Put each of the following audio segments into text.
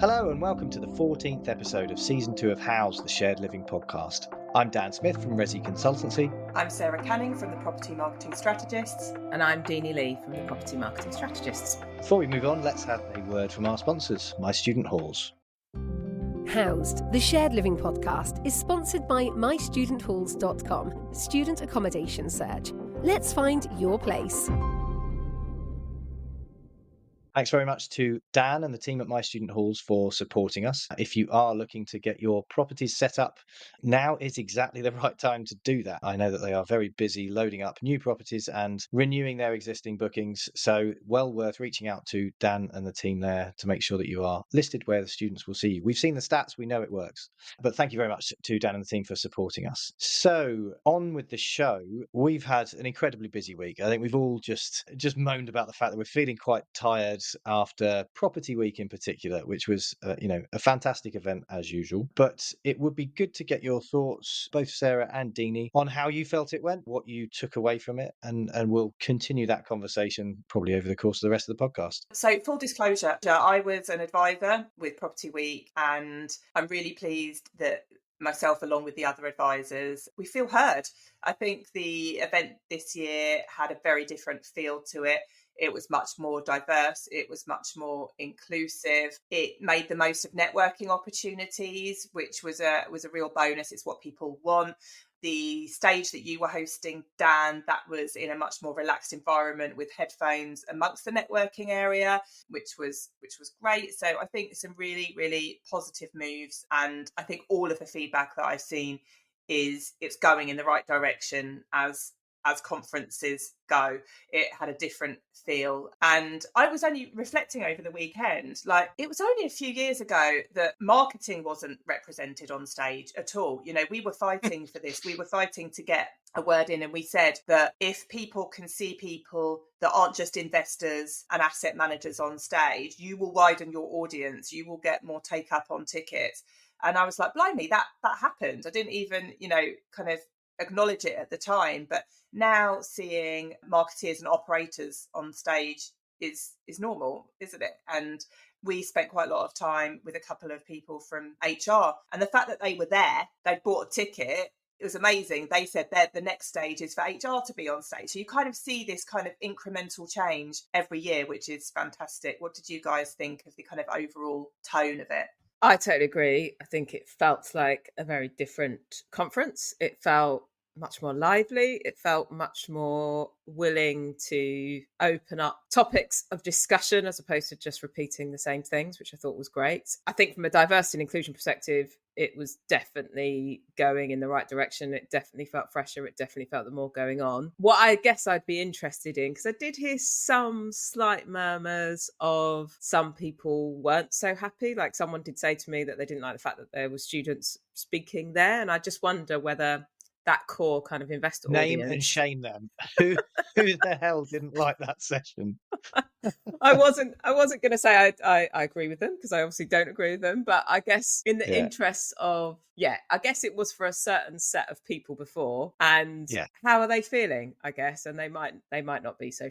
Hello and welcome to the 14th episode of Season 2 of How's the Shared Living podcast. I'm Dan Smith from Resi Consultancy. I'm Sarah Canning from the Property Marketing Strategists. And I'm Deanie Lee from the Property Marketing Strategists. Before we move on, let's have a word from our sponsors, My Student Halls. Housed, the Shared Living podcast, is sponsored by mystudenthalls.com, student accommodation search. Let's find your place. Thanks very much to Dan and the team at My Student Halls for supporting us. If you are looking to get your properties set up, now is exactly the right time to do that. I know that they are very busy loading up new properties and renewing their existing bookings, so well worth reaching out to Dan and the team there to make sure that you are listed where the students will see you. We've seen the stats, we know it works. But thank you very much to Dan and the team for supporting us. So, on with the show. We've had an incredibly busy week. I think we've all just moaned about the fact that we're feeling quite tired after Property Week in particular, which was a fantastic event as usual. But it would be good to get your thoughts, both Sarah and Deanie, on how you felt it went, what you took away from it, and we'll continue that conversation probably over the course of the rest of the podcast. So, full disclosure, I was an advisor with Property Week, and I'm really pleased that myself, along with the other advisors, we feel heard. I think the event this year had a very different feel to it. It was much more diverse. It was much more inclusive. It made the most of networking opportunities, which was a real bonus. It's what people want. The stage that you were hosting, Dan, that was in a much more relaxed environment with headphones amongst the networking area, which was great. So I think some really, really positive moves. And I think all of the feedback that I've seen is it's going in the right direction as conferences go. It had a different feel. And I was only reflecting over the weekend, like it was only a few years ago that marketing wasn't represented on stage at all. You know, we were fighting for this. We were fighting to get a word in, and we said that if people can see people that aren't just investors and asset managers on stage, you will widen your audience, you will get more take up on tickets. And I was like, blimey, that happened. I didn't even, kind of acknowledge it at the time, but now seeing marketeers and operators on stage is normal, isn't it? And we spent quite a lot of time with a couple of people from HR, and the fact that they were there, they'd bought a ticket, it was amazing. They said that the next stage is for HR to be on stage. So you kind of see this kind of incremental change every year, which is fantastic. What did you guys think of the kind of overall tone of it? I totally agree. I think it felt like a very different conference. It felt much more lively. It felt much more willing to open up topics of discussion as opposed to just repeating the same things, which I thought was great. I think from a diversity and inclusion perspective, it was definitely going in the right direction. It definitely felt fresher. It definitely felt the more going on. What I guess I'd be interested in, because I did hear some slight murmurs of some people weren't so happy. Like someone did say to me that they didn't like the fact that there were students speaking there. And I just wonder whether that core kind of investor Name audience. and shame them. Who the hell didn't like that session? I wasn't going to say I agree with them, because I obviously don't agree with them. But I guess in the interest of, I guess it was for a certain set of people before. And how are they feeling, I guess? And they might not be so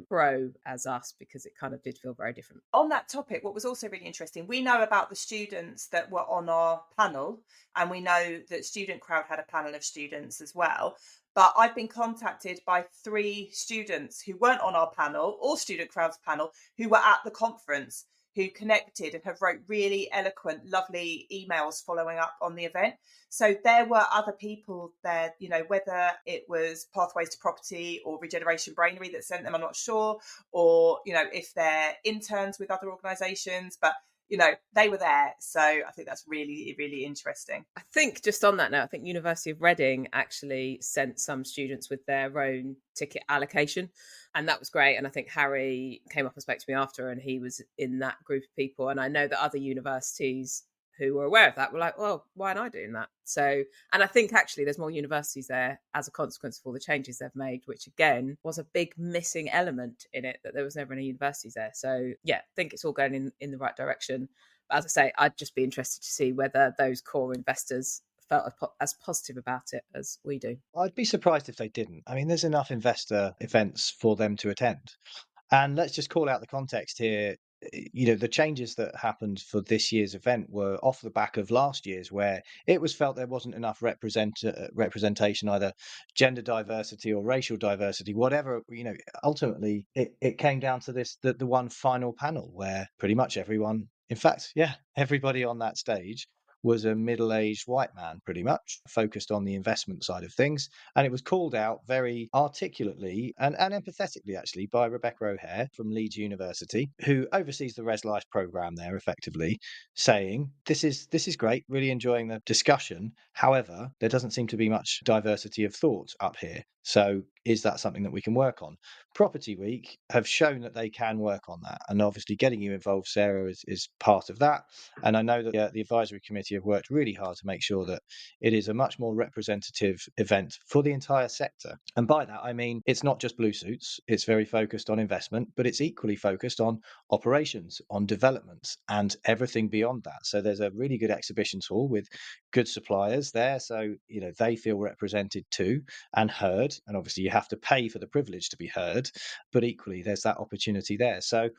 pro as us, because it kind of did feel very different. On that topic, what was also really interesting, we know about the students that were on our panel, and we know that Student Crowd had a panel of students as well. But I've been contacted by 3 students who weren't on our panel or Student Crowd's panel, who were at the conference, who connected and have wrote really eloquent, lovely emails following up on the event. So there were other people there, whether it was Pathways to Property or Regeneration Brainery that sent them, I'm not sure, or, if they're interns with other organisations, but they were there. So I think that's really, really interesting. I think just on that note, I think University of Reading actually sent some students with their own ticket allocation, and that was great. And I think Harry came up and spoke to me after, and he was in that group of people. And I know that other universities who were aware of that were like, well, why am I doing that? So, and I think actually there's more universities there as a consequence of all the changes they've made, which again was a big missing element in it, that there was never any universities there. So I think it's all going in the right direction. But as I say, I'd just be interested to see whether those core investors felt as positive about it as we do. I'd be surprised if they didn't. I mean, there's enough investor events for them to attend. And let's just call out the context here. the changes that happened for this year's event were off the back of last year's, where it was felt there wasn't enough representation, either gender diversity or racial diversity, whatever. Ultimately it came down to the one final panel where pretty much everyone, in fact, yeah, everybody on that stage was a middle-aged white man, pretty much focused on the investment side of things. And it was called out very articulately and empathetically, actually, by Rebecca O'Hare from Leeds University, who oversees the Res Life program there, effectively saying, this is great, really enjoying the discussion. However, there doesn't seem to be much diversity of thought up here. So is that something that we can work on? Property Week have shown that they can work on that. And obviously getting you involved, Sarah, is part of that. And I know that the advisory committee have worked really hard to make sure that it is a much more representative event for the entire sector. And by that, I mean, it's not just blue suits. It's very focused on investment, but it's equally focused on operations, on developments, and everything beyond that. So there's a really good exhibitions hall with good suppliers there. So, they feel represented too and heard. And obviously you have to pay for the privilege to be heard, but equally there's that opportunity there. So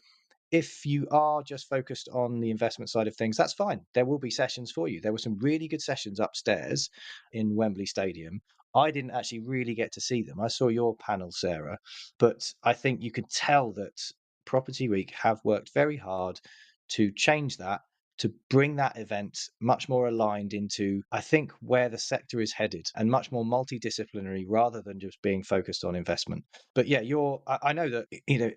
if you are just focused on the investment side of things, that's fine. There will be sessions for you. There were some really good sessions upstairs in Wembley Stadium. I didn't actually really get to see them. I saw your panel, Sarah, but I think you could tell that Property Week have worked very hard to change that, to bring that event much more aligned into, I think, where the sector is headed, and much more multidisciplinary rather than just being focused on investment. But yeah, I know that,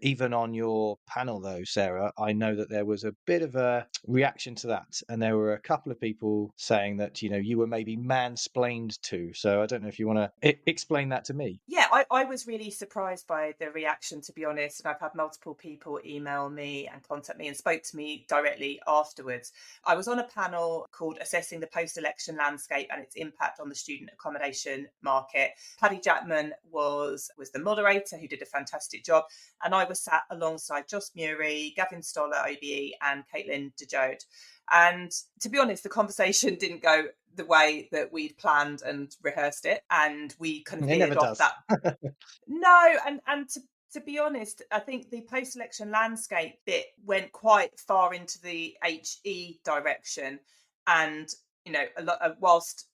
even on your panel though, Sarah, I know that there was a bit of a reaction to that. And there were a couple of people saying that, you were maybe mansplained to. So I don't know if you want to explain that to me. Yeah, I was really surprised by the reaction, to be honest. And I've had multiple people email me and contact me and spoke to me directly afterwards. I was on a panel called Assessing the Post-Election Landscape and its Impact on the Student Accommodation Market. Paddy Jackman was the moderator, who did a fantastic job. And I was sat alongside Joss Murray, Gavin Stoller, OBE, and Caitlin DeJode. And to be honest, the conversation didn't go the way that we'd planned and rehearsed it. And we kind of veered off that. No, and to be honest, I think the post-election landscape bit went quite far into the HE direction. And, a lot of, whilst,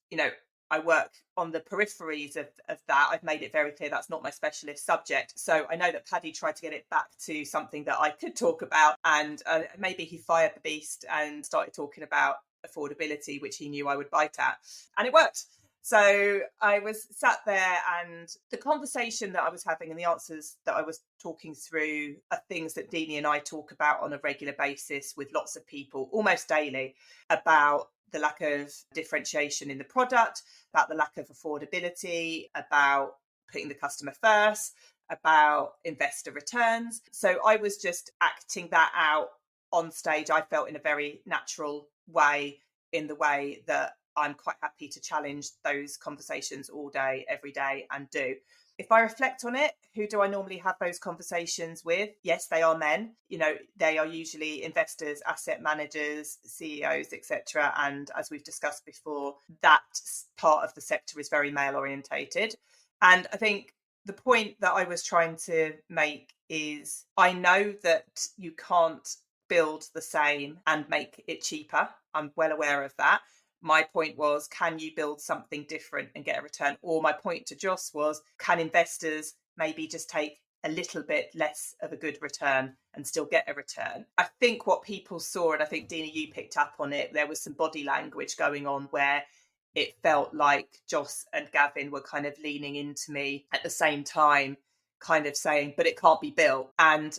I work on the peripheries of that, I've made it very clear that's not my specialist subject. So I know that Paddy tried to get it back to something that I could talk about, and maybe he fired the beast and started talking about affordability, which he knew I would bite at, and it worked. So I was sat there, and the conversation that I was having and the answers that I was talking through are things that Deanie and I talk about on a regular basis with lots of people, almost daily, about the lack of differentiation in the product, about the lack of affordability, about putting the customer first, about investor returns. So I was just acting that out on stage, I felt, in a very natural way, in the way that I'm quite happy to challenge those conversations all day, every day, and do. If I reflect on it, who do I normally have those conversations with? Yes, they are men. They are usually investors, asset managers, CEOs, etc. And as we've discussed before, that part of the sector is very male orientated. And I think the point that I was trying to make is, I know that you can't build the same and make it cheaper. I'm well aware of that. My point was, can you build something different and get a return? Or my point to Joss was, can investors maybe just take a little bit less of a good return and still get a return? I think what people saw, and I think Deanie, you picked up on it, there was some body language going on where it felt like Joss and Gavin were kind of leaning into me at the same time, kind of saying, but it can't be built. And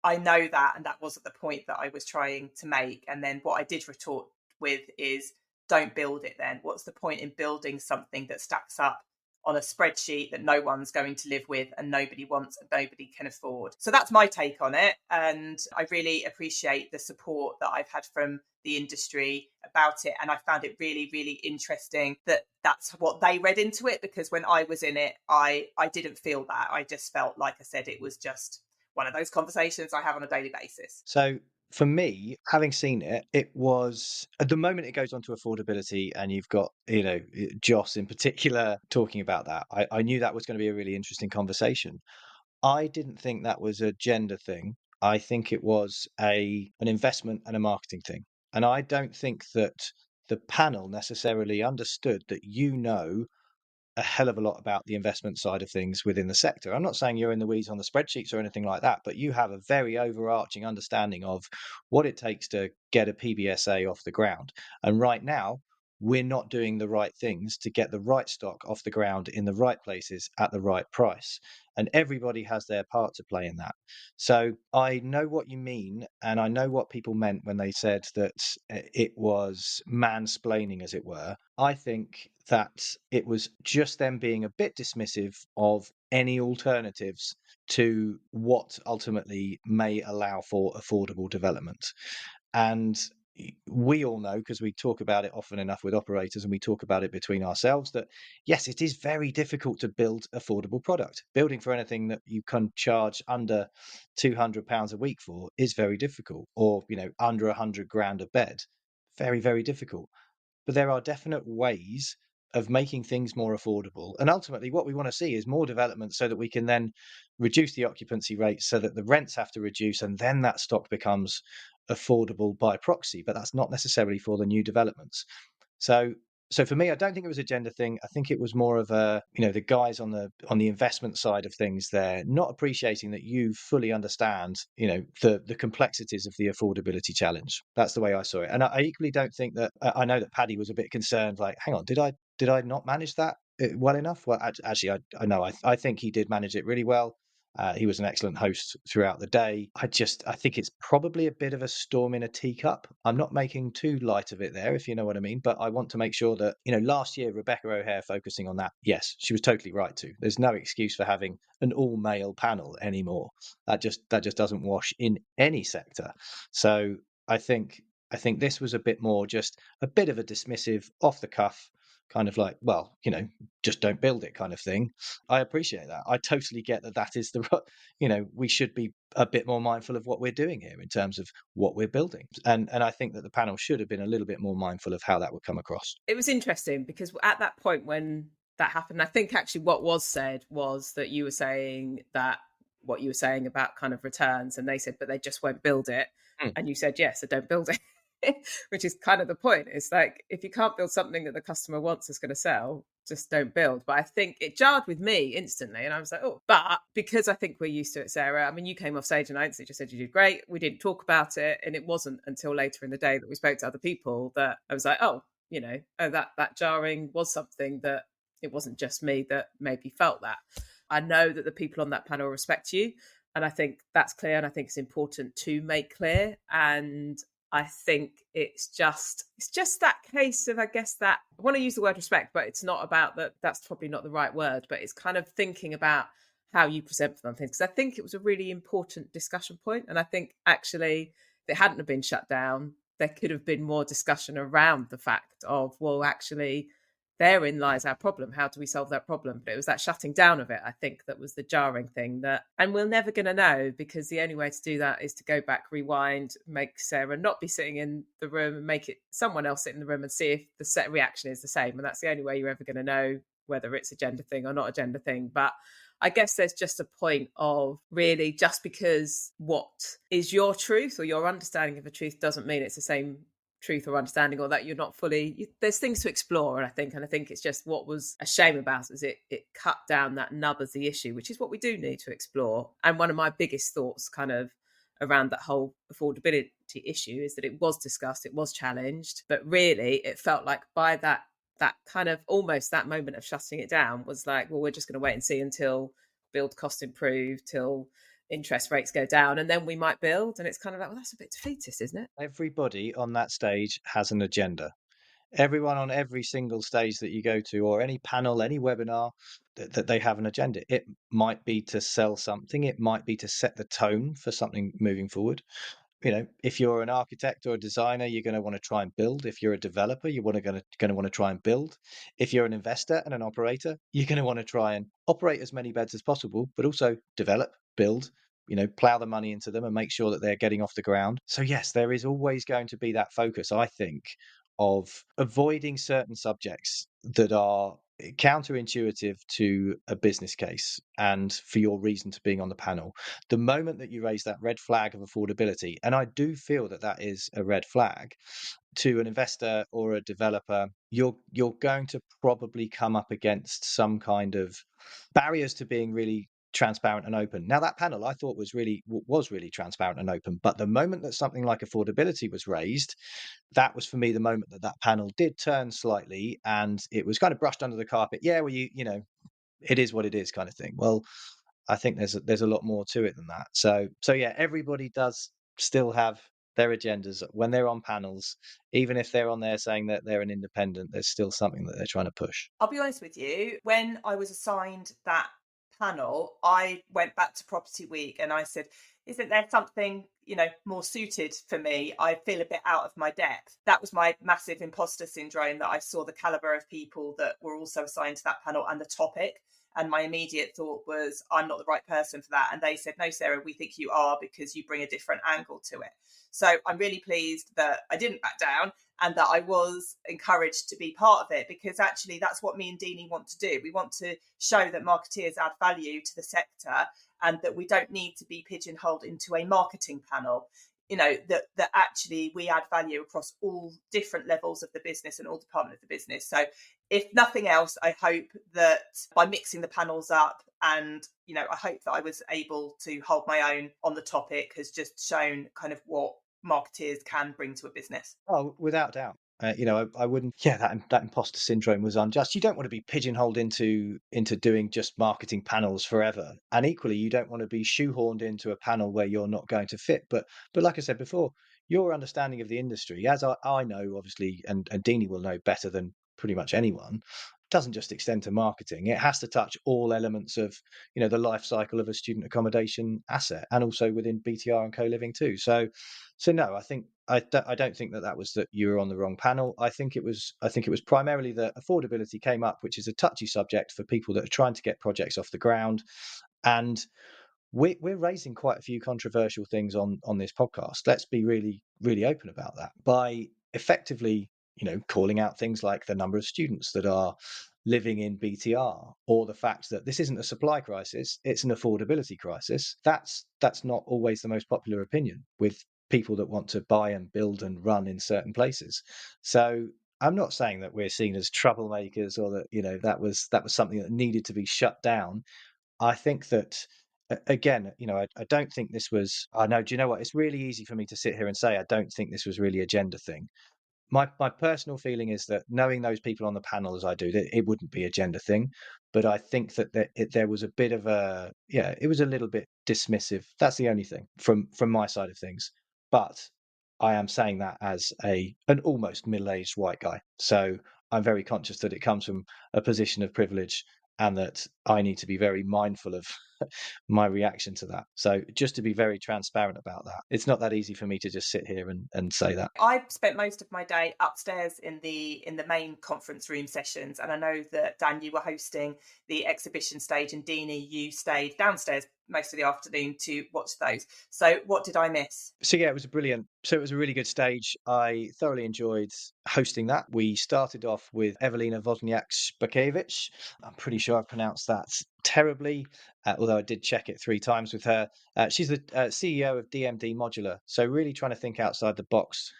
I know that, and that wasn't the point that I was trying to make. And then what I did retort with is, don't build it then. What's the point in building something that stacks up on a spreadsheet that no one's going to live with and nobody wants and nobody can afford? So that's my take on it. And I really appreciate the support that I've had from the industry about it. And I found it really, really interesting that that's what they read into it, because when I was in it, I didn't feel that. I just felt, like I said, it was just one of those conversations I have on a daily basis. So for me, having seen it, it was, at the moment it goes on to affordability, and you've got, Joss in particular talking about that. I knew that was going to be a really interesting conversation. I didn't think that was a gender thing. I think it was an investment and a marketing thing. And I don't think that the panel necessarily understood that a hell of a lot about the investment side of things within the sector. I'm not saying you're in the weeds on the spreadsheets or anything like that, but you have a very overarching understanding of what it takes to get a PBSA off the ground. And right now, we're not doing the right things to get the right stock off the ground in the right places at the right price. And everybody has their part to play in that. So I know what you mean, and I know what people meant when they said that it was mansplaining, as it were. I think that it was just them being a bit dismissive of any alternatives to what ultimately may allow for affordable development. And we all know, because we talk about it often enough with operators and we talk about it between ourselves, that yes, it is very difficult to build affordable product. Building for anything that you can charge under £200 a week for is very difficult, or under 100 grand a bed. Very, very difficult. But there are definite ways of making things more affordable. And ultimately, what we want to see is more development so that we can then reduce the occupancy rates so that the rents have to reduce, and then that stock becomes affordable by proxy. But that's not necessarily for the new developments. So for me, I don't think it was a gender thing. I think it was more of the guys on the investment side of things there not appreciating that you fully understand, the complexities of the affordability challenge. That's the way I saw it. And I equally don't think that I know that Paddy was a bit concerned, like, hang on, did I not manage that well enough? Well, actually, I know I think he did manage it really well. He was an excellent host throughout the day. I think it's probably a bit of a storm in a teacup. I'm not making too light of it there, if you know what I mean, but I want to make sure that, last year, Rebecca O'Hare focusing on that, yes, she was totally right to. There's no excuse for having an all male panel anymore. That just doesn't wash in any sector. So I think this was a bit more just a bit of a dismissive, off the cuff, kind of like, well, just don't build it kind of thing. I appreciate that. I totally get that is we should be a bit more mindful of what we're doing here in terms of what we're building. And I think that the panel should have been a little bit more mindful of how that would come across. It was interesting because at that point when that happened, I think actually what was said was that you were saying that what you were saying about kind of returns, and they said, but they just won't build it. And you said, yes, so don't build it. Which is kind of the point. It's like, if you can't build something that the customer wants is going to sell, just don't build. But I think it jarred with me instantly, and I was like, oh, but because I think we're used to it, Sarah, I mean, you came off stage and I instantly just said you did great. We didn't talk about it, and it wasn't until later in the day that we spoke to other people that I was like, that jarring was something, that it wasn't just me that maybe felt that. I know that the people on that panel respect you, and I think that's clear, and I think it's important to make clear. And I think it's just that case of, I guess, that I want to use the word respect, but it's not about that. That's probably not the right word, but it's kind of thinking about how you present for them things. Because I think it was a really important discussion point. And I think actually, if it hadn't have been shut down, there could have been more discussion around the fact of, well, actually, therein lies our problem. How do we solve that problem? But it was that shutting down of it, I think, that was the jarring thing. And we're never going to know, because the only way to do that is to go back, rewind, make Sarah not be sitting in the room, and make it someone else sit in the room and see if the set reaction is the same. And that's the only way you're ever going to know whether it's a gender thing or not a gender thing. But I guess there's just a point of, really, just because what is your truth or your understanding of the truth doesn't mean it's the same truth or understanding, or that you're not fully, there's things to explore. And I think it's just, what was a shame about it is it cut down that nub of the issue, which is what we do need to explore. And one of my biggest thoughts kind of around that whole affordability issue is that it was discussed, it was challenged, but really it felt like by that kind of almost that moment of shutting it down was like, well, we're just going to wait and see until build cost improve, till interest rates go down, and then we might build. And it's kind of like, well, that's a bit defeatist, isn't it? Everybody on that stage has an agenda. Everyone on every single stage that you go to, or any panel, any webinar, that they have an agenda. It might be to sell something. It might be to set the tone for something moving forward. If you're an architect or a designer, you're going to want to try and build. If you're a developer, you're going to want to try and build. If you're an investor and an operator, you're going to want to try and operate as many beds as possible, but also develop, build, plow the money into them and make sure that they're getting off the ground. So yes, there is always going to be that focus, I think, of avoiding certain subjects that are counterintuitive to a business case and for your reason to being on the panel. The moment that you raise that red flag of affordability, and I do feel that that is a red flag to an investor or a developer, you're going to probably come up against some kind of barriers to being really transparent and open. Now, that panel I thought was really transparent and open, but the moment that something like affordability was raised, that was for me the moment that that panel did turn slightly, and it was kind of brushed under the carpet. Yeah, well, you know, it is what it is, kind of thing. Well, I think there's a lot more to it than that. So yeah, everybody does still have their agendas when they're on panels, even if they're on there saying that they're an independent. There's still something that they're trying to push. I'll be honest with you, when I was assigned that panel, I went back to Property Week and I said, isn't there something, more suited for me? I feel a bit out of my depth. That was my massive imposter syndrome, that I saw the caliber of people that were also assigned to that panel and the topic. And my immediate thought was, I'm not the right person for that. And they said, no, Sarah, we think you are, because you bring a different angle to it. So I'm really pleased that I didn't back down and that I was encouraged to be part of it, because actually that's what me and Deanie want to do. We want to show that marketeers add value to the sector and that we don't need to be pigeonholed into a marketing panel. That actually we add value across all different levels of the business and all departments of the business. So if nothing else, I hope that by mixing the panels up, and I hope that I was able to hold my own on the topic, has just shown kind of what marketeers can bring to a business. Oh, without doubt. I wouldn't. Yeah, that imposter syndrome was unjust. You don't want to be pigeonholed into doing just marketing panels forever, and equally, you don't want to be shoehorned into a panel where you're not going to fit. But like I said before, your understanding of the industry, as I know, obviously, and Deanie will know better than pretty much anyone, doesn't just extend to marketing. It has to touch all elements of the life cycle of a student accommodation asset, and also within BTR and co-living too. So no, I don't think that was that you were on the wrong panel. I think it was primarily that affordability came up, which is a touchy subject for people that are trying to get projects off the ground, and we're raising quite a few controversial things on this podcast. Let's be really, really open about that by effectively, calling out things like the number of students that are living in BTR, or the fact that this isn't a supply crisis, it's an affordability crisis. That's not always the most popular opinion with people that want to buy and build and run in certain places. So I'm not saying that we're seen as troublemakers, or that that was something that needed to be shut down. I think that again, I don't think this was. I know. Do you know what? It's really easy for me to sit here and say I don't think this was really a gender thing. My personal feeling is that, knowing those people on the panel as I do, that it wouldn't be a gender thing. But I think that there was a bit of it was a little bit dismissive. That's the only thing from my side of things. But I am saying that as an almost middle-aged white guy. So I'm very conscious that it comes from a position of privilege, and that I need to be very mindful of my reaction to that. So just to be very transparent about that, it's not that easy for me to just sit here and say that. I spent most of my day upstairs in the main conference room sessions, and I know that Dan, you were hosting the exhibition stage, and Deanie, you stayed downstairs most of the afternoon to watch those. So what did I miss? So yeah, it was a really good stage. I thoroughly enjoyed hosting that. We started off with Evelina Wozniak-Spakiewicz. I'm pretty sure I pronounced that terribly, although I did check it 3 times with her. She's the CEO of DMD Modular, so really trying to think outside the box,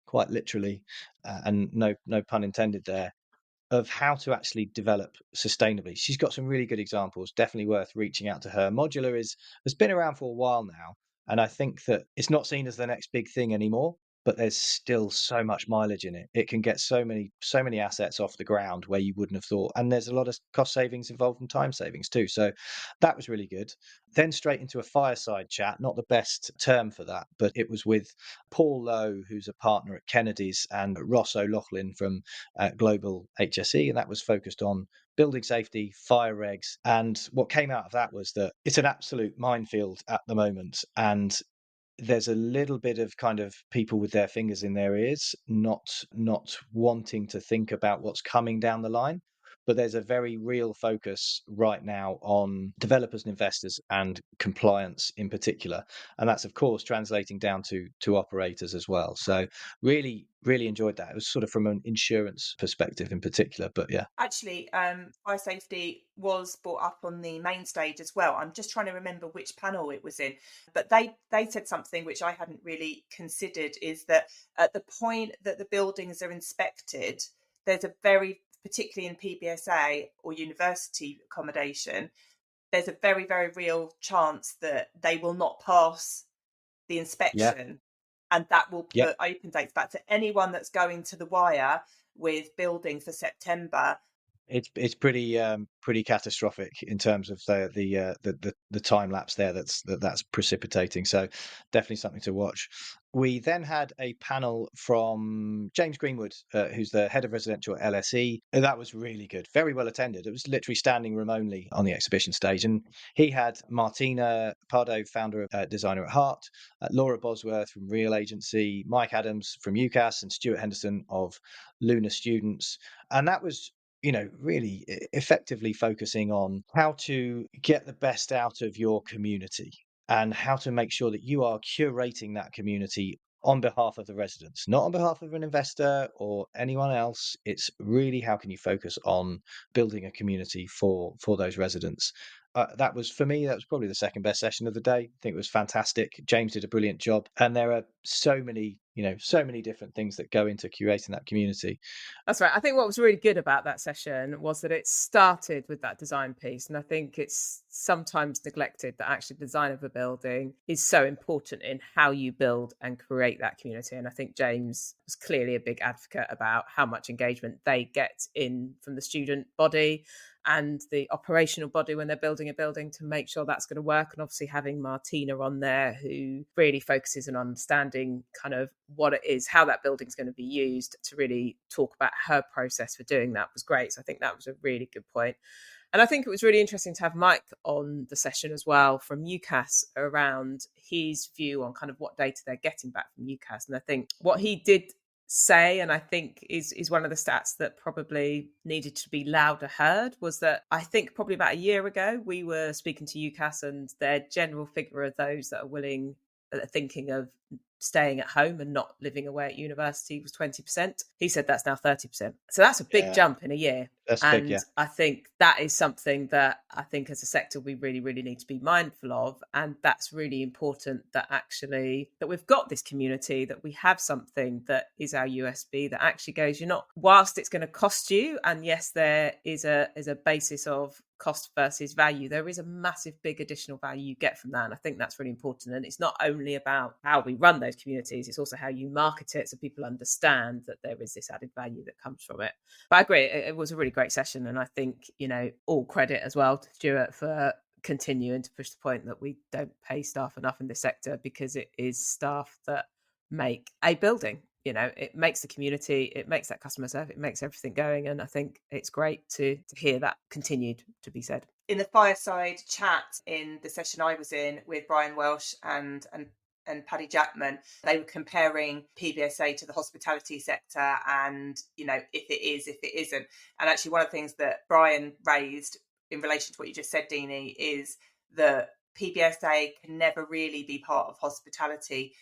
quite literally, and no pun intended there, of how to actually develop sustainably. She's got some really good examples, definitely worth reaching out to her. Modular has been around for a while now, and I think that it's not seen as the next big thing anymore, but there's still so much mileage in it. It can get so many assets off the ground where you wouldn't have thought, and there's a lot of cost savings involved and time savings too. So that was really good. Then straight into a fireside chat, not the best term for that, but it was with Paul Lowe, who's a partner at Kennedy's, and Ross O'Loughlin from Global HSE, and that was focused on building safety, fire regs. And what came out of that was that it's an absolute minefield at the moment, and there's a little bit of kind of people with their fingers in their ears, not wanting to think about what's coming down the line. but there's a very real focus right now on developers and investors and compliance in particular, and that's of course translating down to operators as well. So really enjoyed that. It was sort of from an insurance perspective in particular, but yeah. Actually, fire safety was brought up on the main stage as well. I'm just trying to remember which panel it was in, but they said something which I hadn't really considered, is that at the point that the buildings are inspected, there's a very, particularly in PBSA or university accommodation, there's a very, very real chance that they will not pass the Yeah. inspection, and that will Yeah. put open dates back to anyone that's going to the wire with building for September. It's pretty catastrophic in terms of the time lapse there that's precipitating. So definitely something to watch. We then had a panel from James Greenwood, who's the head of residential at LSE. That was really good, very well attended. It was literally standing room only on the exhibition stage, and he had Martina Pardo, founder of Designer at Heart, Laura Bosworth from Real Agency, Mike Adams from UCAS, and Stuart Henderson of Luna Students, and that was really effectively focusing on how to get the best out of your community and how to make sure that you are curating that community on behalf of the residents, not on behalf of an investor or anyone else. It's really how can you focus on building a community for those residents. That was, for me, that was probably the second best session of the day. I think it was fantastic. James did a brilliant job, and there are so many different things that go into curating that community. That's right. I think what was really good about that session was that it started with that design piece. And I think it's sometimes neglected that actually design of a building is so important in how you build and create that community. And I think James was clearly a big advocate about how much engagement they get in from the student body and the operational body when they're building a building to make sure that's going to work. And obviously having Martina on there, who really focuses on understanding kind of what it is, how that building's going to be used, to really talk about her process for doing that was great. So I think that was a really good point. And I think it was really interesting to have Mike on the session as well from UCAS around his view on kind of what data they're getting back from UCAS. And I think what he did say, and I think is one of the stats that probably needed to be louder heard, was that I think probably about a year ago we were speaking to UCAS, and their general figure of those that are thinking of staying at home and not living away at university was 20%. He said that's now 30%. So that's a big jump in a year. That's and big, yeah. I think that is something that I think as a sector we really, really need to be mindful of. And that's really important, that actually that we've got this community, that we have something that is our USB that actually goes, whilst it's going to cost you, and yes, there is a basis of cost versus value, there is a massive big additional value you get from that. And I think that's really important. And it's not only about how we run those communities, it's also how you market it so people understand that there is this added value that comes from it. But I agree, it was a really great session. And I think, all credit as well to Stuart for continuing to push the point that we don't pay staff enough in this sector, because it is staff that make a building. It makes the community, it makes that customer service, it makes everything going. And I think it's great to hear that continued to be said. In the fireside chat in the session I was in with Brian Welsh and Paddy Jackman, they were comparing PBSA to the hospitality sector and, if it is, if it isn't. And actually one of the things that Brian raised in relation to what you just said, Deanie, is that PBSA can never really be part of hospitality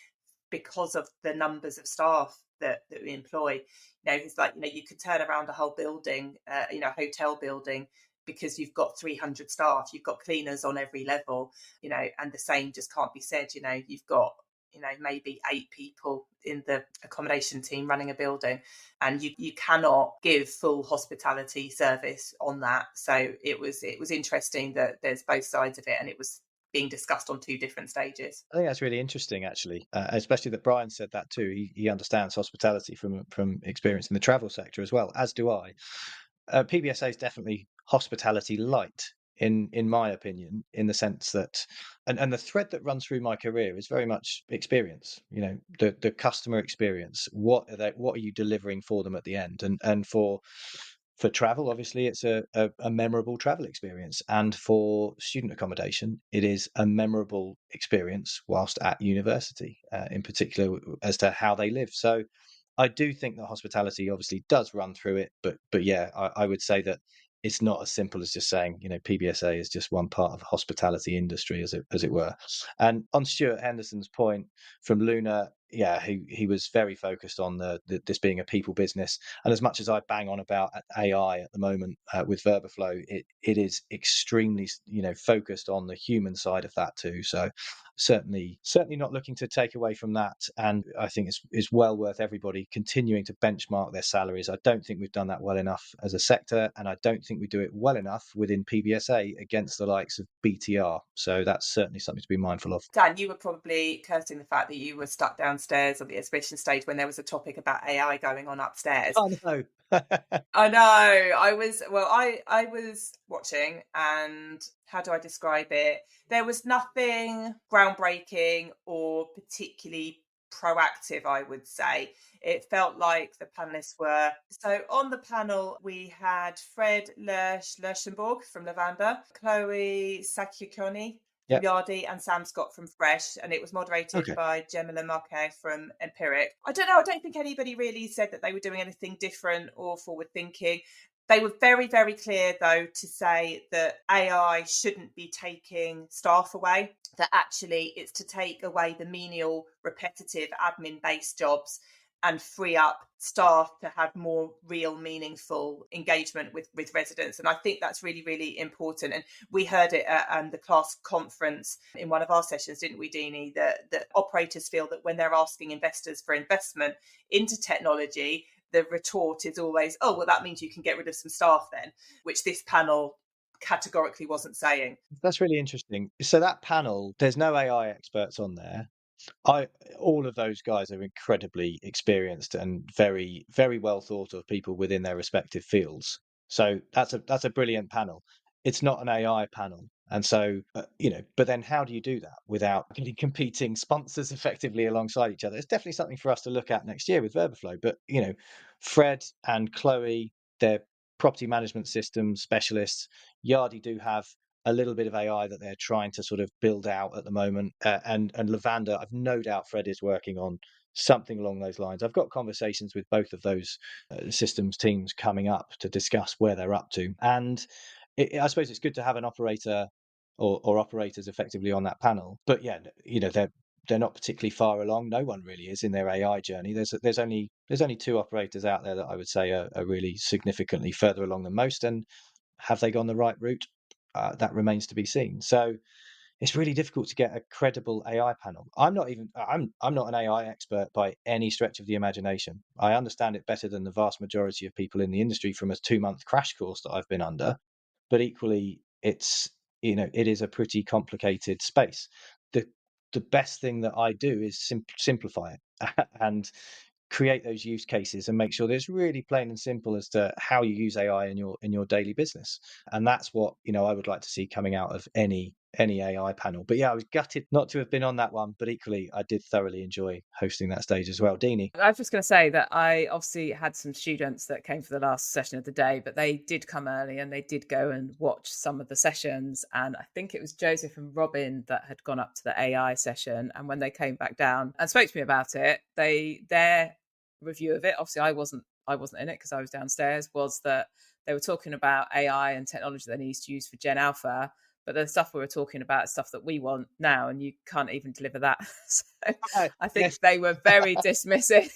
because of the numbers of staff that we employ. It's like, you could turn around a whole building, a hotel building, because you've got 300 staff, you've got cleaners on every level, and the same just can't be said. You've got, maybe 8 people in the accommodation team running a building, and you cannot give full hospitality service on that. So it was interesting that there's both sides of it, and it was being discussed on 2 different stages. I think that's really interesting, actually, especially that Brian said that too. He understands hospitality from experience in the travel sector as well, as do I. PBSA is definitely hospitality light, in my opinion, in the sense that, and the thread that runs through my career is very much experience. The customer experience. What are you delivering for them at the end? And for travel, obviously, it's a memorable travel experience. And for student accommodation, it is a memorable experience whilst at university, in particular as to how they live. So I do think that hospitality obviously does run through it. But yeah, I would say that it's not as simple as just saying, PBSA is just one part of the hospitality industry, as it were. And on Stuart Henderson's point from Luna, yeah, he was very focused on this being a people business. And as much as I bang on about AI at the moment with Verbaflow, it is extremely focused on the human side of that too. So certainly not looking to take away from that. And I think it's well worth everybody continuing to benchmark their salaries. I don't think we've done that well enough as a sector, and I don't think we do it well enough within PBSA against the likes of BTR. So that's certainly something to be mindful of. Dan, you were probably cursing the fact that you were stuck downstairs on the exhibition stage when there was a topic about AI going on upstairs. Oh no. I know. I was watching, and how do I describe it? There was nothing groundbreaking or particularly proactive, I would say. It felt like the panelists were. So on the panel, we had Fred Lerchenborg from Lavanda, Chloe Sakyokoni from Yardi, and Sam Scott from Fresh, and it was moderated by Gemma Marquet from Empiric. I don't know, I don't think anybody really said that they were doing anything different or forward thinking. They were very, very clear, though, to say that AI shouldn't be taking staff away, that actually it's to take away the menial, repetitive, admin-based jobs and free up staff to have more real, meaningful engagement with residents. And I think that's really, really important. And we heard it at the class conference in one of our sessions, didn't we, Deanie, that operators feel that when they're asking investors for investment into technology, the retort is always, oh, well, that means you can get rid of some staff then, which this panel categorically wasn't saying. That's really interesting. So that panel, there's no AI experts on there. All of those guys are incredibly experienced and very, very well thought of people within their respective fields. So that's a brilliant panel. It's not an AI panel. And so, but then how do you do that without getting competing sponsors effectively alongside each other? It's definitely something for us to look at next year with Verbaflow. But, Fred and Chloe, they're property management system specialists. Yardi do have a little bit of AI that they're trying to sort of build out at the moment. And Lavanda, I've no doubt Fred is working on something along those lines. I've got conversations with both of those systems teams coming up to discuss where they're up to. And I suppose it's good to have an operator or operators effectively on that panel. But yeah, they're not particularly far along. No one really is in their AI journey. There's only two operators out there that I would say are really significantly further along than most. And have they gone the right route? That remains to be seen. So it's really difficult to get a credible AI panel. I'm not an AI expert by any stretch of the imagination. I understand it better than the vast majority of people in the industry from a 2-month crash course that I've been under. But equally, it is a pretty complicated space. The best thing that I do is simplify it and create those use cases and make sure that it's really plain and simple as to how you use AI in your daily business. And that's what I would like to see coming out of any AI panel. But yeah, I was gutted not to have been on that one, but equally I did thoroughly enjoy hosting that stage as well. Deanie? I was just going to say that I obviously had some students that came for the last session of the day, but they did come early and they did go and watch some of the sessions. And I think it was Joseph and Robin that had gone up to the AI session. And when they came back down and spoke to me about it, their review of it, obviously I wasn't in it because I was downstairs, was that they were talking about AI and technology that they need to use for Gen Alpha, but the stuff we were talking about is stuff that we want now, and you can't even deliver that. So I think they were very dismissive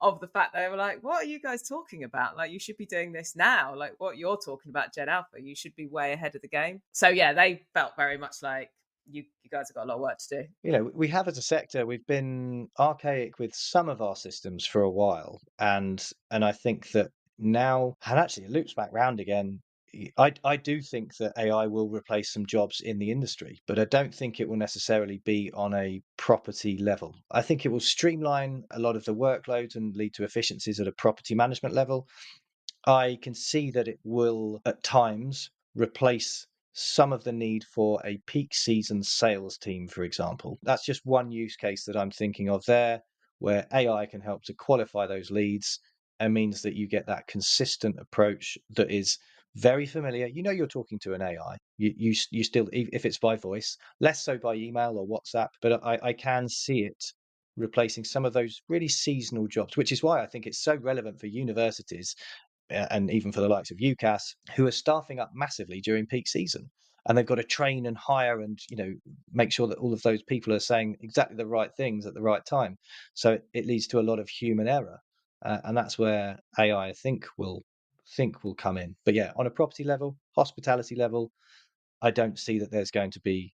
of the fact that they were like, what are you guys talking about? Like, you should be doing this now. Like, what you're talking about, Gen Alpha, you should be way ahead of the game. So yeah, they felt very much like you guys have got a lot of work to do. We have as a sector, we've been archaic with some of our systems for a while. And I think that now, and actually it loops back round again, I do think that AI will replace some jobs in the industry, but I don't think it will necessarily be on a property level. I think it will streamline a lot of the workloads and lead to efficiencies at a property management level. I can see that it will at times replace some of the need for a peak season sales team, for example. That's just one use case that I'm thinking of there, where AI can help to qualify those leads and means that you get that consistent approach that is very familiar. You're talking to an AI. You still, if it's by voice, less so by email or WhatsApp, but I can see it replacing some of those really seasonal jobs, which is why I think it's so relevant for universities and even for the likes of UCAS, who are staffing up massively during peak season. And they've got to train and hire and make sure that all of those people are saying exactly the right things at the right time. So it leads to a lot of human error, and that's where AI, I think, will come in. But yeah, on a property level, hospitality level, I don't see that there's going to be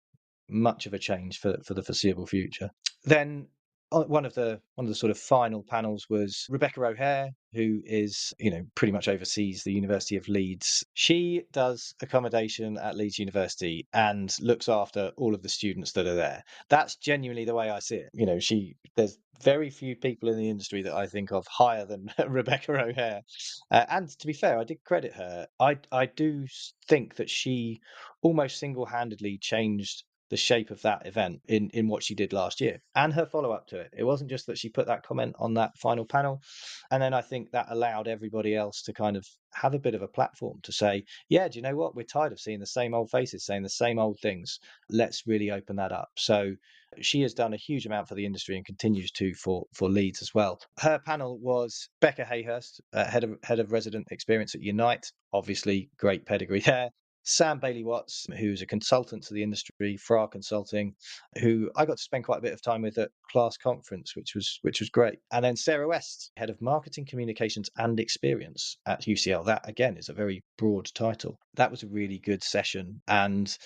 much of a change for the foreseeable future. Then one of the sort of final panels was Rebecca O'Hare, who is pretty much oversees the University of Leeds. She does accommodation at Leeds University and looks after all of the students that are there. That's genuinely the way I see it. There's very few people in the industry that I think of higher than Rebecca O'Hare. And to be fair, I did credit her. I do think that she almost single-handedly changed the shape of that event in what she did last year and her follow-up to it. It wasn't just that she put that comment on that final panel, and then I think that allowed everybody else to kind of have a bit of a platform to say, yeah, do you know what, we're tired of seeing the same old faces saying the same old things. Let's really open that up. So she has done a huge amount for the industry and continues to for Leeds as well. Her panel was Becca Hayhurst, head of resident experience at Unite, obviously great pedigree there. Sam Bailey-Watts, who's a consultant to the industry for our consulting, who I got to spend quite a bit of time with at Class Conference, which was great. And then Sarah West, head of marketing, communications and experience at UCL. That again is a very broad title. That was a really good session, and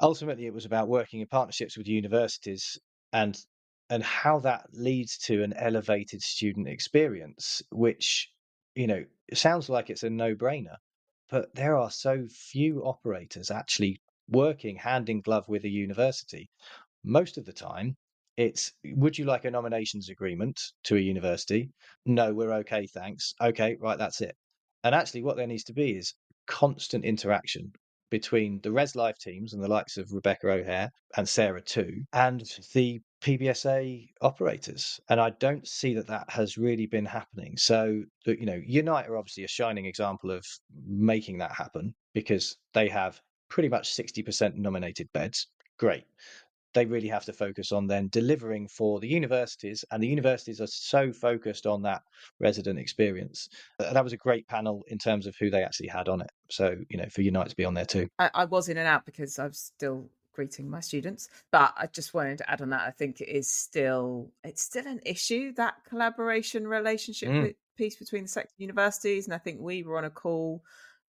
ultimately it was about working in partnerships with universities and how that leads to an elevated student experience, which it sounds like it's a no-brainer, but there are so few operators actually working hand in glove with a university. Most of the time, it's, would you like a nominations agreement to a university? No, we're okay, thanks. Okay, right, that's it. And actually, what there needs to be is constant interaction between the Res Life teams and the likes of Rebecca O'Hare and Sarah too, and the PBSA operators. And I don't see that has really been happening. So, Unite are obviously a shining example of making that happen because they have pretty much 60% nominated beds. Great. They really have to focus on then delivering for the universities, and the universities are so focused on that resident experience. That was a great panel in terms of who they actually had on it. So, for Unite to be on there too. I was in and out because I'm still greeting my students, but I just wanted to add on that. I think it's still an issue, that collaboration relationship piece between the sector universities. And I think we were on a call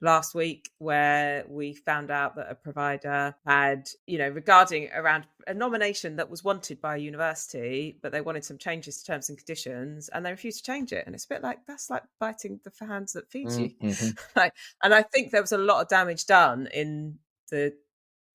last week where we found out that a provider had, regarding around a nomination that was wanted by a university, but they wanted some changes to terms and conditions and they refused to change it. And it's a bit like, that's like biting the hands that feeds you. And I think there was a lot of damage done in the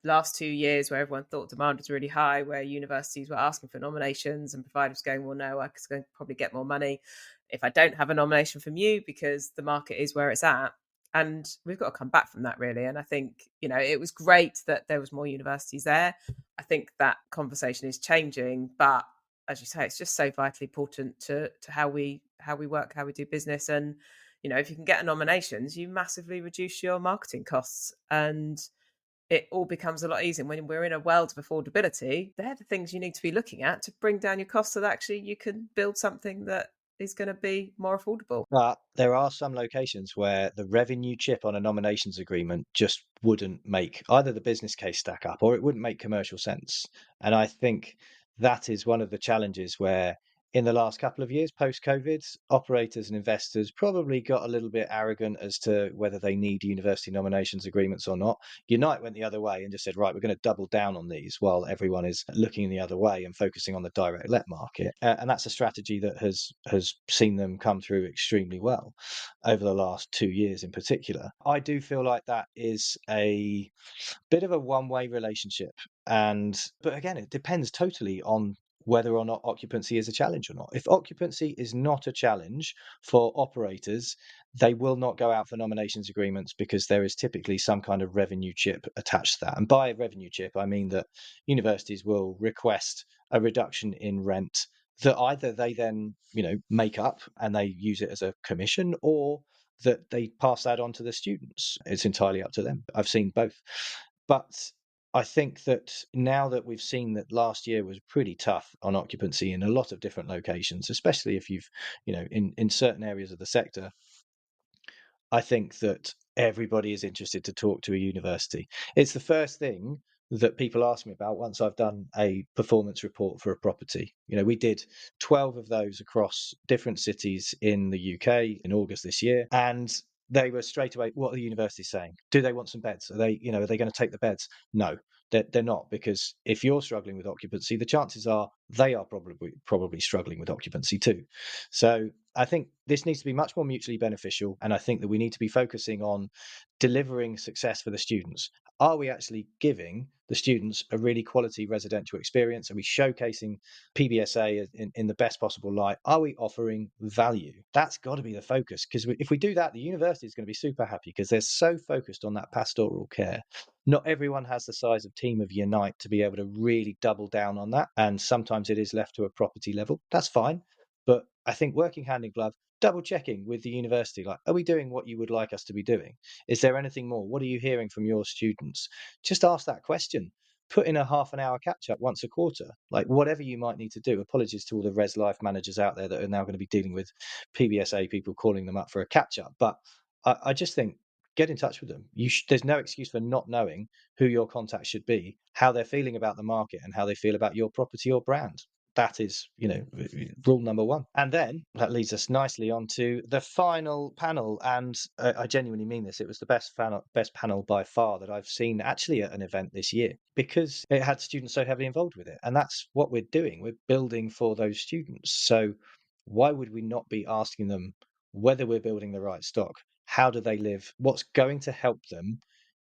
last 2 years where everyone thought demand was really high, where universities were asking for nominations and providers going, well, no, I could probably get more money if I don't have a nomination from you because the market is where it's at. And we've got to come back from that, really. And I think, it was great that there was more universities there. I think that conversation is changing. But as you say, it's just so vitally important to how we work, how we do business. And, if you can get nominations, you massively reduce your marketing costs. And it all becomes a lot easier. When we're in a world of affordability, they're the things you need to be looking at to bring down your costs so that actually you can build something that is going to be more affordable. But there are some locations where the revenue chip on a nominations agreement just wouldn't make either the business case stack up or it wouldn't make commercial sense. And I think that is one of the challenges where in the last couple of years, post-COVID, operators and investors probably got a little bit arrogant as to whether they need university nominations agreements or not. Unite went the other way and just said, right, we're going to double down on these while everyone is looking the other way and focusing on the direct let market. And that's a strategy that has seen them come through extremely well over the last 2 years in particular. I do feel like that is a bit of a one-way relationship. But again, it depends totally on whether or not occupancy is a challenge or not. If occupancy is not a challenge for operators, they will not go out for nominations agreements because there is typically some kind of revenue chip attached to that. And by revenue chip, I mean that universities will request a reduction in rent that either they then, make up and they use it as a commission, or that they pass that on to the students. It's entirely up to them. I've seen both. But I think that now that we've seen that last year was pretty tough on occupancy in a lot of different locations, especially if you've, in certain areas of the sector, I think that everybody is interested to talk to a university. It's the first thing that people ask me about once I've done a performance report for a property. We did 12 of those across different cities in the UK in August this year, and they were straight away, what are the universities saying? Do they want some beds? Are they going to take the beds? No, they're not, because if you're struggling with occupancy, the chances are they are probably struggling with occupancy too. So I think this needs to be much more mutually beneficial, and I think that we need to be focusing on delivering success for the students. Are we actually giving the students a really quality residential experience? Are we showcasing PBSA in the best possible light? Are we offering value? That's got to be the focus, because if we do that, the university is going to be super happy, because they're so focused on that pastoral care. Not everyone has the size of team of Unite to be able to really double down on that, and sometimes it is left to a property level. That's fine. But I think working hand in glove, double checking with the university, like, are we doing what you would like us to be doing? Is there anything more? What are you hearing from your students? Just ask that question. Put in a half an hour catch up once a quarter, like whatever you might need to do. Apologies to all the res life managers out there that are now going to be dealing with PBSA people calling them up for a catch up. But I just think, get in touch with them. There's no excuse for not knowing who your contact should be, how they're feeling about the market, and how they feel about your property or brand. That is, rule number one. And then that leads us nicely onto the final panel. And I genuinely mean this. It was the best panel by far that I've seen actually at an event this year, because it had students so heavily involved with it. And that's what we're doing. We're building for those students. So why would we not be asking them whether we're building the right stock? How do they live? What's going to help them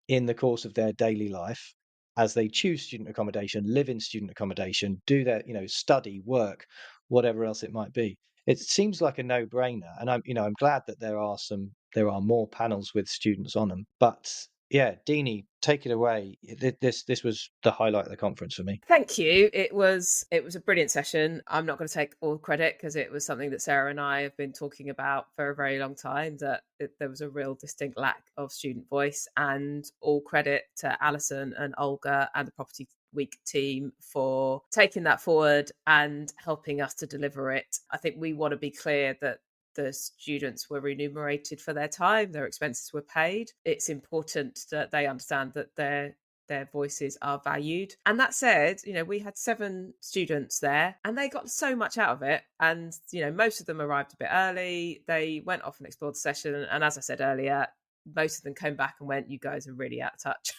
in the course of their daily life as they choose student accommodation, live in student accommodation, do their, study, work, whatever else it might be? It seems like a no-brainer, and I'm glad that there are more panels with students on them. But yeah, Deanie, take it away. This was the highlight of the conference for me. Thank you. It was a brilliant session. I'm not going to take all credit, because it was something that Sarah and I have been talking about for a very long time, that there was a real distinct lack of student voice, and all credit to Alison and Olga and the Property Week team for taking that forward and helping us to deliver it. I think we want to be clear that the students were remunerated for their time, their expenses were paid. It's important that they understand that their voices are valued. And that said, we had 7 students there, and they got so much out of it. And, most of them arrived a bit early. They went off and explored the session. And as I said earlier, most of them came back and went, you guys are really out of touch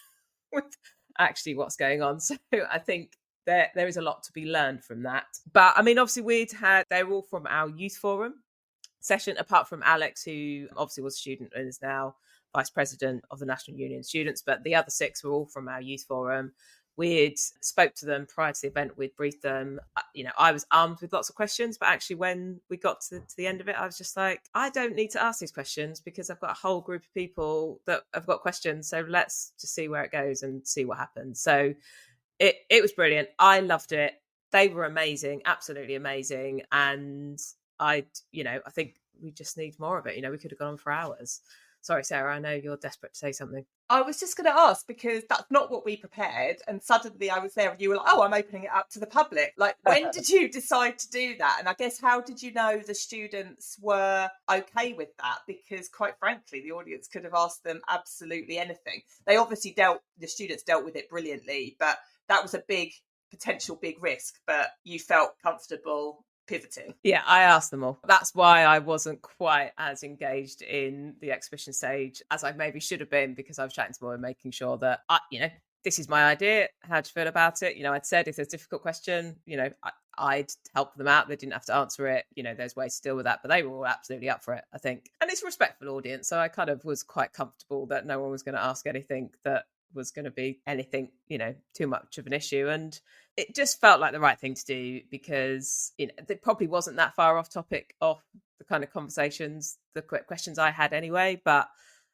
with actually what's going on. So I think there is a lot to be learned from that. But I mean, obviously they were all from our youth forum session, apart from Alex, who obviously was a student and is now vice president of the National Union of Students, but the other 6 were all from our youth forum. We'd spoke to them prior to the event. We'd briefed them. I was armed with lots of questions, but actually when we got to the end of it, I was just like, I don't need to ask these questions, because I've got a whole group of people that have got questions. So let's just see where it goes and see what happens. So it was brilliant. I loved it. They were amazing, absolutely amazing. And I think we just need more of it. We could have gone on for hours. Sorry, Sarah, I know you're desperate to say something. I was just going to ask, because that's not what we prepared. And suddenly I was there and you were like, oh, I'm opening it up to the public. Like, when did you decide to do that? And I guess, how did you know the students were okay with that? Because quite frankly, the audience could have asked them absolutely anything. They obviously the students dealt with it brilliantly, but that was a potential big risk. But you felt comfortable pivoting. Yeah, I asked them all. That's why I wasn't quite as engaged in the exhibition stage as I maybe should have been, because I was chatting to them and making sure that this is my idea. How do you feel about it? I'd said if there's a difficult question, I'd help them out. They didn't have to answer it. There's ways to deal with that, but they were all absolutely up for it, I think. And it's a respectful audience, so I kind of was quite comfortable that no one was going to ask anything that was going to be anything, too much of an issue. And it just felt like the right thing to do, because it probably wasn't that far off topic of the kind of conversations, the questions I had anyway. But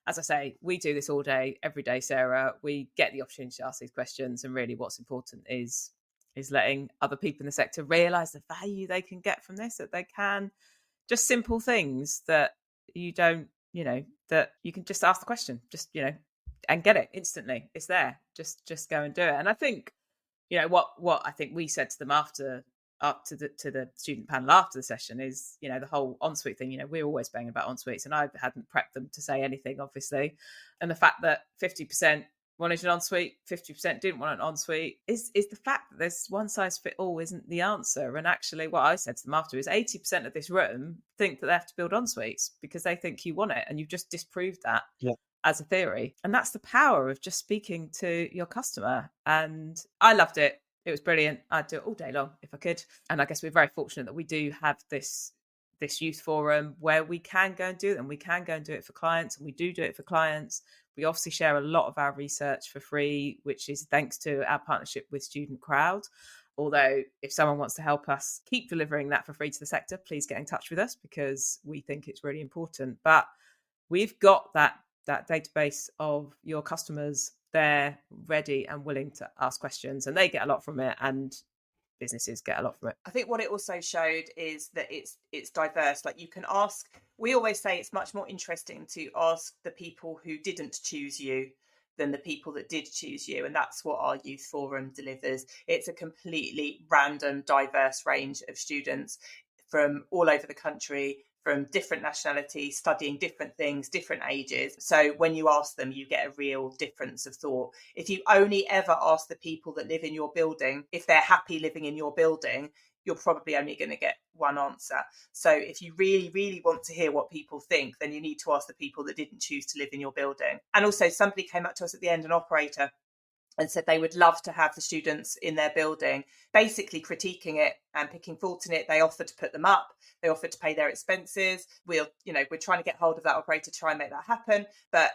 as I say, we do this all day, every day, Sarah. We get the opportunity to ask these questions, and really what's important is letting other people in the sector realise the value they can get from this, that they can just simple things that you don't, that you can just ask the question, just, and get it instantly. It's there. Just go and do it. And I think, what I think we said to them after up to the student panel after the session is, the whole ensuite thing. We're always banging about ensuites, and I hadn't prepped them to say anything, obviously. And the fact that 50% wanted an ensuite, 50% didn't want an ensuite is the fact that this one size fit all isn't the answer. And actually what I said to them after is 80% of this room think that they have to build ensuites because they think you want it, and you've just disproved that as a theory. And that's the power of just speaking to your customer. And I loved it. It was brilliant. I'd do it all day long if I could. And I guess we're very fortunate that we do have this youth forum where we can go and do it, and we can go and do it for clients, and we do it for clients. We obviously share a lot of our research for free, which is thanks to our partnership with Student Crowd. Although if someone wants to help us keep delivering that for free to the sector, please get in touch with us because we think it's really important. But we've got that database of your customers there ready and willing to ask questions, and they get a lot from it, and businesses get a lot from it. I think what it also showed is that it's diverse. Like, you can ask, we always say it's much more interesting to ask the people who didn't choose you than the people that did choose you. And that's what our youth forum delivers. It's a completely random, diverse range of students from all over the country, from different nationalities, studying different things, different ages. So when you ask them, you get a real difference of thought. If you only ever ask the people that live in your building if they're happy living in your building, you're probably only going to get one answer. So if you really, really want to hear what people think, then you need to ask the people that didn't choose to live in your building. And also, somebody came up to us at the end, an operator, and said they would love to have the students in their building, basically critiquing it and picking fault in it. They offered to put them up. They offered to pay their expenses. We're trying to get hold of that operator to try and make that happen. But,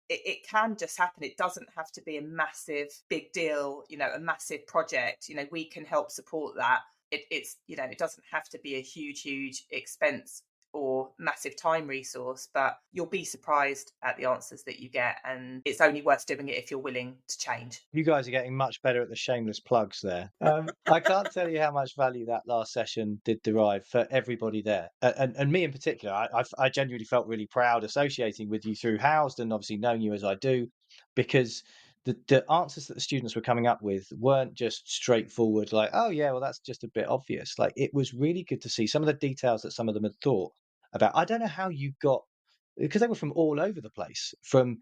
it can just happen. It doesn't have to be a massive, big deal, a massive project. We can help support that. It doesn't have to be a huge expense or massive time resource, but you'll be surprised at the answers that you get, and it's only worth doing it if you're willing to change. You guys are getting much better at the shameless plugs there. I can't tell you how much value that last session did derive for everybody there, and me in particular. I genuinely felt really proud associating with you through Housed, and obviously knowing you as I do, because the answers that the students were coming up with weren't just straightforward, like, oh yeah, well that's just a bit obvious. Like, it was really good to see some of the details that some of them had thought about. I don't know how you got, because they were from all over the place, from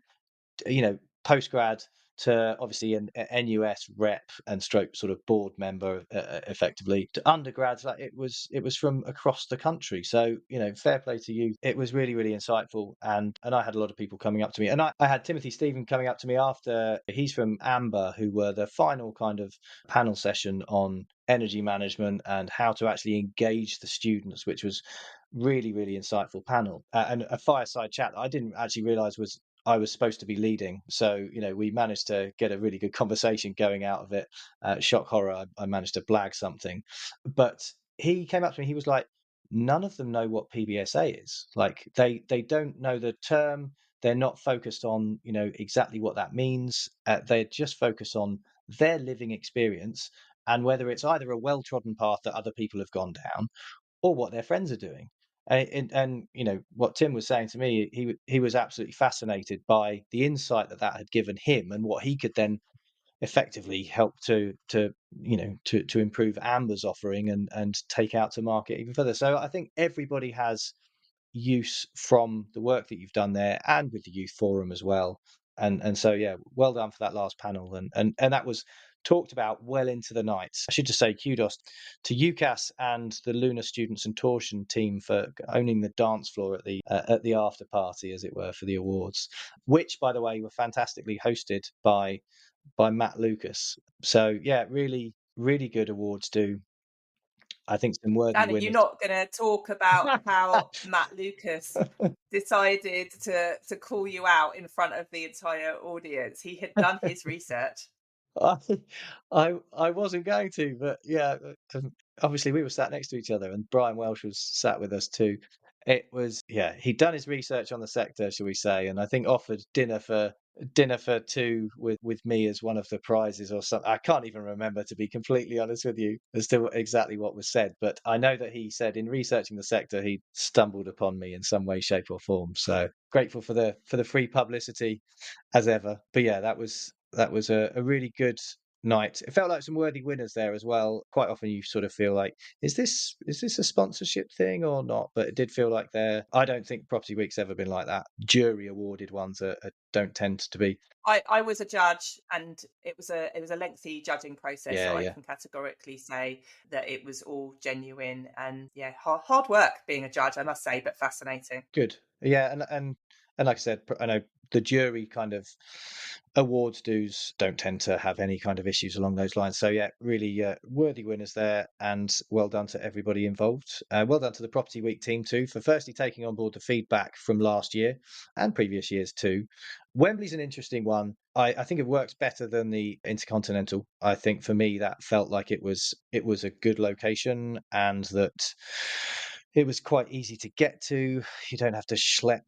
postgrad to obviously an NUS rep and stroke sort of board member, effectively, to undergrads. Like, it was from across the country. So fair play to you. It was really, really insightful, and I had a lot of people coming up to me, and I had Timothy Stephen coming up to me after. He's from Amber, who were the final kind of panel session on energy management and how to actually engage the students, which was really, really insightful panel, and a fireside chat that I didn't actually realize I was supposed to be leading. So, we managed to get a really good conversation going out of it. Shock horror, I managed to blag something. But he came up to me, he was like, none of them know what PBSA is. Like, they don't know the term. They're not focused on, exactly what that means. They're just focused on their living experience, and whether it's either a well-trodden path that other people have gone down or what their friends are doing. And what Tim was saying to me, he was absolutely fascinated by the insight that had given him, and what he could then effectively help to improve Amber's offering and take out to market even further. So I think everybody has use from the work that you've done there, and with the youth forum as well. And so, yeah, well done for that last panel, and that was talked about well into the night. I should just say kudos to UCAS and the Lunar Students and Torsion team for owning the dance floor at the after party, as it were, for the awards, which, by the way, were fantastically hosted by Matt Lucas. So yeah, really, really good awards do. I think some worthy Anna, winners. you're not going to talk about how Matt Lucas decided to call you out in front of the entire audience. He had done his research. I wasn't going to, but yeah, obviously we were sat next to each other, and Brian Welsh was sat with us too. It was, yeah, he'd done his research on the sector, shall we say, and I think offered dinner for two with me as one of the prizes or something. I can't even remember, to be completely honest with you, as to exactly what was said, but I know that he said in researching the sector he stumbled upon me in some way, shape or form. So grateful for the free publicity as ever. But yeah, that was a really good night. It felt like some worthy winners there as well. Quite often you sort of feel like, is this a sponsorship thing or not? But it did feel like I don't think Property Week's ever been like that. Jury awarded ones don't tend to be. I was a judge, and it was a lengthy judging process. Yeah, so I yeah. can categorically say that it was all genuine, and hard work being a judge, I must say, but fascinating. Good. Yeah, and like I said, I know the jury kind of awards dues don't tend to have any kind of issues along those lines. So yeah, really worthy winners there, and well done to everybody involved. Well done to the Property Week team too for firstly taking on board the feedback from last year and previous years too. Wembley's an interesting one. I think it works better than the Intercontinental. I think for me that felt like it was a good location, and that it was quite easy to get to. You don't have to schlep,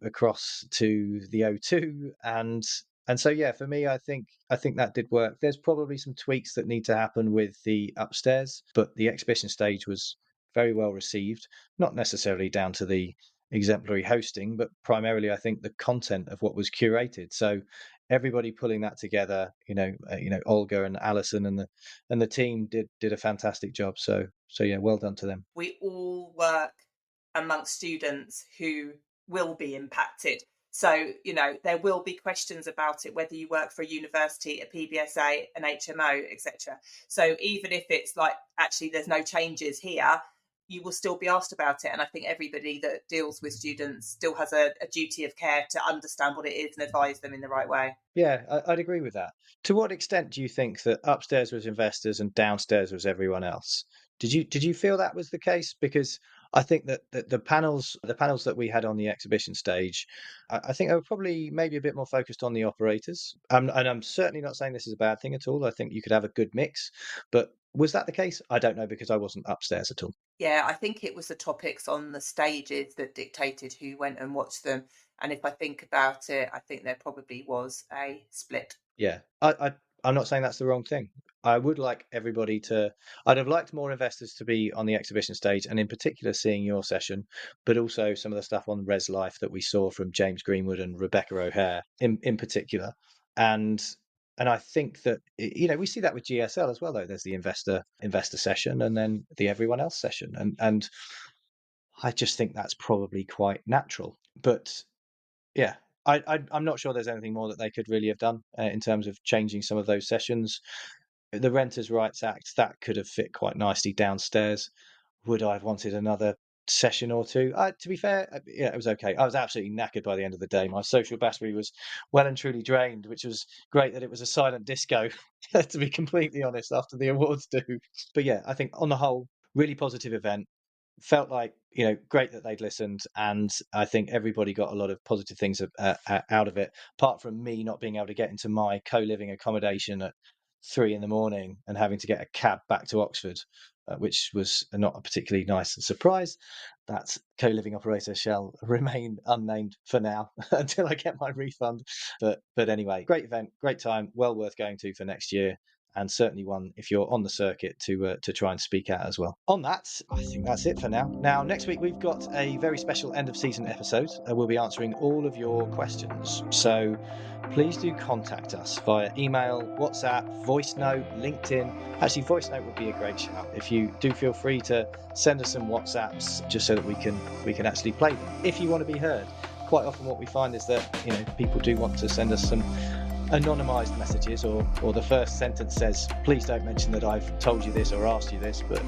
across to the O2, and so yeah, for me, I think that did work. There's probably some tweaks that need to happen with the upstairs, but the exhibition stage was very well received. Not necessarily down to the exemplary hosting, but primarily I think the content of what was curated. So everybody pulling that together, Olga and Alison and the team did a fantastic job. So yeah, well done to them. We all work amongst students who will be impacted. So, there will be questions about it, whether you work for a university, a PBSA, an HMO, etc. So even if it's like, actually, there's no changes here, you will still be asked about it. And I think everybody that deals with students still has a duty of care to understand what it is and advise them in the right way. Yeah, I'd agree with that. To what extent do you think that upstairs was investors and downstairs was everyone else? Did you feel that was the case? Because I think that the panels that we had on the exhibition stage, I think they were probably maybe a bit more focused on the operators. And I'm certainly not saying this is a bad thing at all. I think you could have a good mix. But was that the case? I don't know, because I wasn't upstairs at all. Yeah, I think it was the topics on the stages that dictated who went and watched them. And if I think about it, I think there probably was a split. Yeah, I'm not saying that's the wrong thing. I would like everybody I'd have liked more investors to be on the exhibition stage, and in particular seeing your session, but also some of the stuff on Res Life that we saw from James Greenwood and Rebecca O'Hare in particular. And I think that, we see that with GSL as well, though. There's the investor session and then the everyone else session. And I just think that's probably quite natural. But yeah, I'm not sure there's anything more that they could really have done in terms of changing some of those sessions. The Renters' Rights Act, that could have fit quite nicely downstairs. Would I have wanted another session or two? To be fair, yeah, it was okay. I was absolutely knackered by the end of the day. My social battery was well and truly drained, which was great that it was a silent disco, to be completely honest, after the awards do. But yeah, I think on the whole, really positive event. Felt like, great that they'd listened, and I think everybody got a lot of positive things out of it, apart from me not being able to get into my co-living accommodation at 3 a.m. and having to get a cab back to Oxford, which was not a particularly nice surprise. That co-living operator shall remain unnamed for now until I get my refund. But anyway, great event, great time, well worth going to for next year. And certainly one if you're on the circuit to try and speak at as well. On that, I think that's it for now. Now, next week we've got a very special end of season episode. We'll be answering all of your questions. So please do contact us via email, WhatsApp, voice note, LinkedIn. Actually, voice note would be a great shout. If you do, feel free to send us some WhatsApps just so that we can actually play them. If you want to be heard, quite often what we find is that people do want to send us some anonymized messages, or the first sentence says, please don't mention that I've told you this or asked you this, but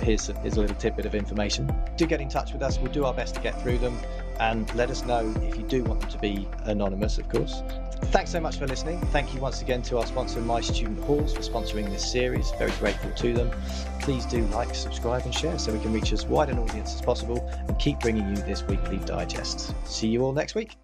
here's a little tidbit of information. Do get in touch with us. We'll do our best to get through them, and let us know if you do want them to be anonymous, of course. Thanks so much for listening. Thank you once again to our sponsor, My Student Halls, for sponsoring this series. Very grateful to them. Please do like, subscribe and share so we can reach as wide an audience as possible and keep bringing you this weekly digest. See you all next week.